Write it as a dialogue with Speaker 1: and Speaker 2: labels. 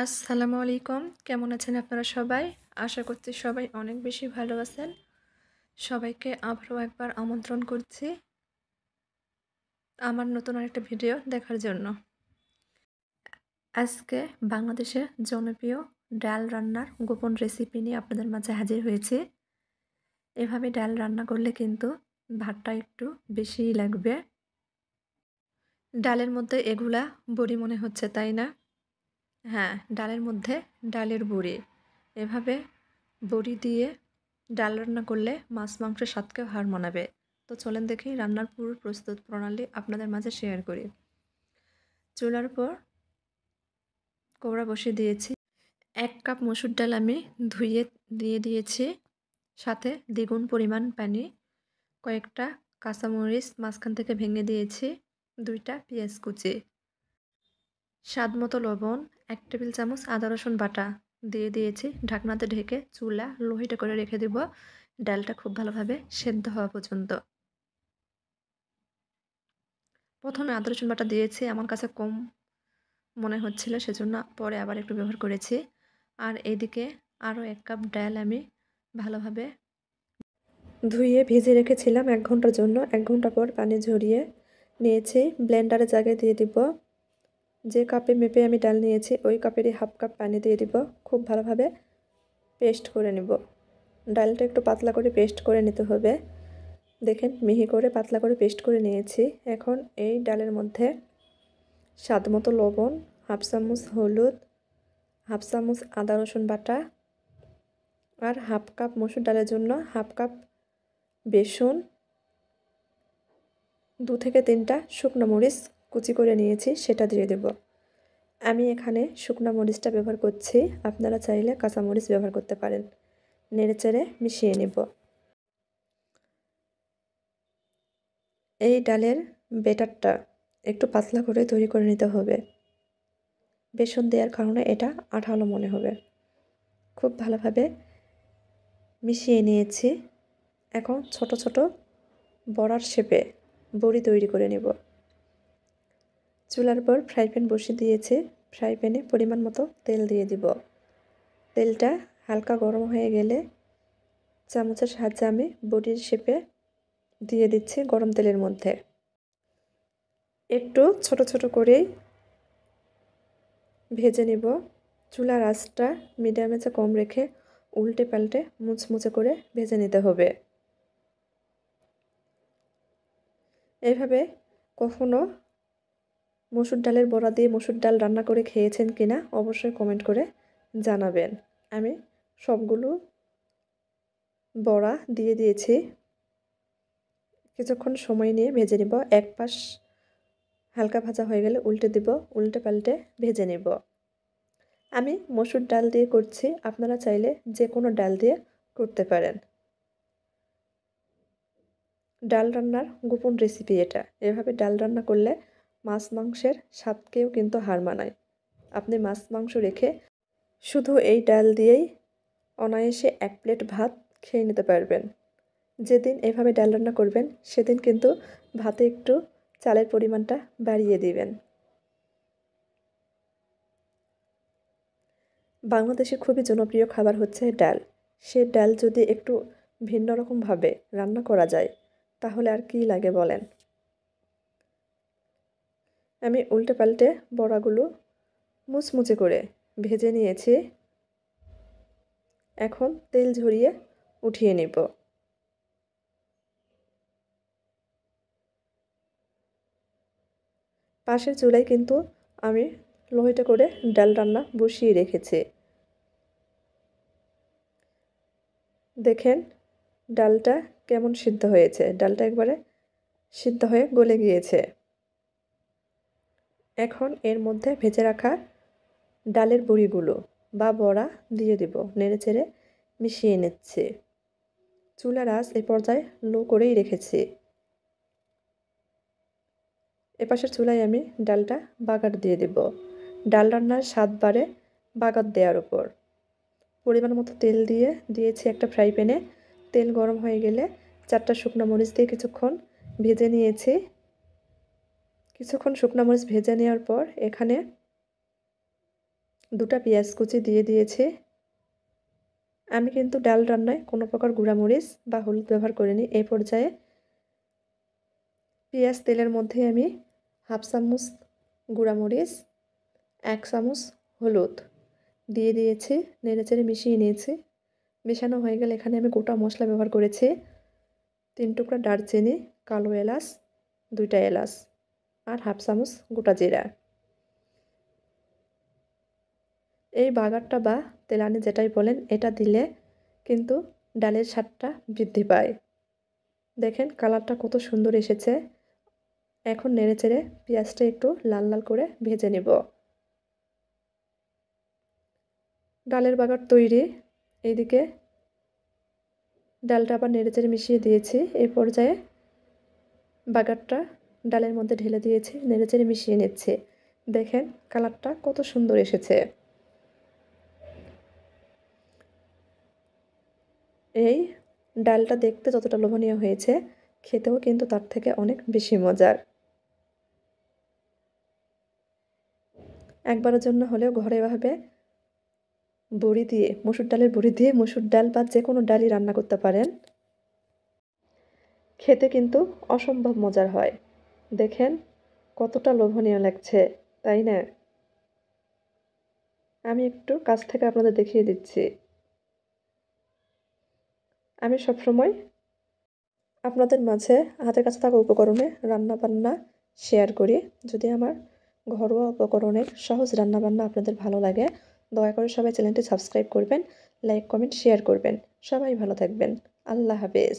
Speaker 1: আসসালামু আলাইকুম। কেমন আছেন আপনারা সবাই? আশা করছি সবাই অনেক বেশি ভালো আছেন। সবাইকে আবারও একবার আমন্ত্রণ করছি আমার নতুন আরেকটা ভিডিও দেখার জন্য। আজকে বাংলাদেশের জনপ্রিয় ডাল রান্নার গোপন রেসিপি নিয়ে আপনাদের মাঝে হাজির হয়েছি। এভাবে ডাল রান্না করলে কিন্তু ভাতটা একটু বেশিই লাগবে। ডালের মধ্যে এগুলা বড়ি মনে হচ্ছে, তাই না? হ্যাঁ, ডালের মধ্যে ডালের বড়ি। এভাবে বড়ি দিয়ে ডাল রান্না করলে মাছ মাংসের স্বাদকেও হার মানাবে। তো চলেন দেখি রান্নার পুরো প্রস্তুত প্রণালী আপনাদের মাঝে শেয়ার করি। চুলার উপর কড়া বসিয়ে দিয়েছি। 1 কাপ মসুর ডাল আমি ধুয়ে দিয়ে দিয়েছি। সাথে দ্বিগুণ পরিমাণ পানি, কয়েকটা কাঁচামরিচ মাঝখান থেকে ভেঙে দিয়েছি, 2টা পেঁয়াজ কুচি, স্বাদমতো লবণ, 1 টেবিল চামচ আদা রসুন বাটা দিয়ে দিয়েছি। ঢাকনাতে ঢেকে চুলা লো হিটে করে রেখে দিব ডালটা খুব ভালোভাবে সেদ্ধ হওয়া পর্যন্ত। প্রথমে আদা রসুন বাটা দিয়েছি, আমার কাছে কম মনে হচ্ছিল, সেজন্য পরে আবার একটু ব্যবহার করেছি। আর এদিকে আরও 1 কাপ ডাল আমি ভালোভাবে ধুয়ে ভিজিয়ে রেখেছিলাম 1 ঘন্টার জন্য। 1 ঘন্টা পর পানি ঝরিয়ে নিয়েছি। ব্লেন্ডারের জায়গায় দিয়ে দিব, যে কাপে মেপে আমি ডাল নিয়েছি ওই কাপেরই 1/2 কাপ পানি দিয়ে দিব। খুব ভালোভাবে পেস্ট করে নেব। ডালটা একটু পাতলা করে পেস্ট করে নিতে হবে। দেখেন মিহি করে পাতলা করে পেস্ট করে নিয়েছি। এখন এই ডালের মধ্যে স্বাদমতো লবণ, 1/2 চামচ হলুদ, 1/2 চামচ আদা রসুন বাটা আর 1/2 কাপ মসুর ডালের জন্য 1/2 কাপ বেসন, 2 থেকে 3টা শুকনো মরিচ কুচি করে নিয়েছি, সেটা দিয়ে দেব। আমি এখানে শুকনো মরিচটা ব্যবহার করছি, আপনারা চাইলে কাঁচা মরিচ ব্যবহার করতে পারেন। নেড়েচেড়ে মিশিয়ে নেব। এই ডালের ব্যাটারটা একটু পাতলা করে তৈরি করে নিতে হবে। বেসন দেওয়ার কারণে এটা আঠালো মনে হবে। খুব ভালোভাবে মিশিয়ে নিয়েছি। এখন ছোট ছোট বড়ার শেপে বড়ি তৈরি করে নেব। চুলার পর ফ্রাই প্যান বসিয়ে দিয়েছি। ফ্রাই প্যানে পরিমাণ মতো তেল দিয়ে দিব। তেলটা হালকা গরম হয়ে গেলে চামচের সাহায্যে আমি বড়ির শেপে দিয়ে দিচ্ছি গরম তেলের মধ্যে। একটু ছোট ছোট করেই ভেজে নিব। চুলার আঁচটা মিডিয়ামে কম রেখে উল্টে পাল্টে মুচমুচে করে ভেজে নিতে হবে। এইভাবে কখনো মসুর ডালের বড়া দিয়ে মসুর ডাল রান্না করে খেয়েছেন কিনা অবশ্যই কমেন্ট করে জানাবেন। আমি সবগুলো বড়া দিয়ে দিয়েছি। কিছুক্ষণ সময় নিয়ে ভেজে নিব। এক পাশ হালকা ভাজা হয়ে গেলে উল্টে দিব, উল্টে পাল্টে ভেজে নিব। আমি মসুর ডাল দিয়ে করছি, আপনারা চাইলে যে কোনো ডাল দিয়ে করতে পারেন। ডাল রান্নার গোপন রেসিপি এটা। এভাবে ডাল রান্না করলে মাছ মাংসের স্বাদকেও কিন্তু হার মানায়। আপনি মাছ মাংস রেখে শুধু এই ডাল দিয়েই অনায়াসে 1 প্লেট ভাত খেয়ে নিতে পারবেন। যেদিন এভাবে ডাল রান্না করবেন সেদিন কিন্তু ভাতে একটু চালের পরিমাণটা বাড়িয়ে দিবেন। বাংলাদেশে খুবই জনপ্রিয় খাবার হচ্ছে ডাল। সে ডাল যদি একটু ভিন্ন রকমভাবে রান্না করা যায় তাহলে আর কি লাগে বলেন। আমি উল্টে পাল্টে বড়াগুলো মুচমুচে করে ভেজে নিয়েছি। এখন তেল ঝরিয়ে উঠিয়ে নেব। পাশের চুলায় কিন্তু আমি লো হিটে করে ডাল রান্না বসিয়ে রেখেছি। দেখেন ডালটা কেমন সিদ্ধ হয়েছে। ডালটা একবারে সিদ্ধ হয়ে গলে গিয়েছে। এখন এর মধ্যে ভেজে রাখা ডালের বড়িগুলো বা বড়া দিয়ে দেব। নেড়েচেড়ে মিশিয়ে নিচ্ছি। চুলার আঁচ এই পর্যায়ে লো করেই রেখেছি। এপাশের চুলায় আমি ডালটা বাগার দিয়ে দেব। ডাল রান্নার স্বাদ বাড়ে বাগার দেওয়ার উপর। পরিমাণ মতো তেল দিয়ে দিয়েছি একটা ফ্রাই প্যানে। তেল গরম হয়ে গেলে 4টা শুকনো মরিচ দিয়ে কিছুক্ষণ ভেজে নিয়েছি। কিছুক্ষণ শুকনো মরিচ ভেজে নেওয়ার পর এখানে 2টা পেঁয়াজ কুচি দিয়ে দিয়েছি। আমি কিন্তু ডাল রান্নায় কোনো প্রকার গুঁড়ামরিচ বা হলুদ ব্যবহার করিনি। এই পর্যায়ে পেঁয়াজ তেলের মধ্যে আমি 1/2 চামচ গুঁড়ামরিচ, 1 চামচ হলুদ দিয়ে দিয়েছি, নেড়েচেড়ে মিশিয়ে নিয়েছি। মেশানো হয়ে গেলে এখানে আমি গোটা মশলা ব্যবহার করেছি। 3 টুকরা দারচিনি, কালো এলাচ, 2টা এলাচ আর 1/2 চামচ গোটা জিরা। এই বাগারটা বা তেলানি যেটাই বলেন, এটা দিলে কিন্তু ডালের স্বাদটা বৃদ্ধি পায়। দেখেন কালারটা কত সুন্দর এসেছে। এখন নেড়েচেড়ে পেঁয়াজটা একটু লাল লাল করে ভেজে নেব। ডালের বাগার তৈরি। এইদিকে ডালটা আবার নেড়েচেড়ে মিশিয়ে দিয়েছি। এই পর্যায়ে বাগারটা ডালের মধ্যে ঢেলে দিয়েছি, নেড়েচেড়ে মিশিয়ে নিচ্ছি। দেখেন কালারটা কত সুন্দর এসেছে। এই ডালটা দেখতে যতটা লোভনীয় হয়েছে, খেতেও কিন্তু তার থেকে অনেক বেশি মজার। একবারের জন্য হলেও ঘরে এভাবে বড়ি দিয়ে, মসুর ডালের বড়ি দিয়ে মসুর ডাল বা যে কোনো ডালই রান্না করতে পারেন। খেতে কিন্তু অসম্ভব মজার হয়। দেখেন কতটা লোভনীয় লাগছে, তাই না? আমি একটু কাছ থেকে আপনাদের দেখিয়ে দিচ্ছি। আমি সবসময় আপনাদের মাঝে হাতের কাছে থাকা উপকরণে রান্নাবান্না শেয়ার করি। যদি আমার ঘরোয়া উপকরণের সহজ রান্নাবান্না আপনাদের ভালো লাগে, দয়া করে সবাই চ্যানেলটি সাবস্ক্রাইব করবেন, লাইক, কমেন্ট, শেয়ার করবেন। সবাই ভালো থাকবেন। আল্লাহ হাফেজ।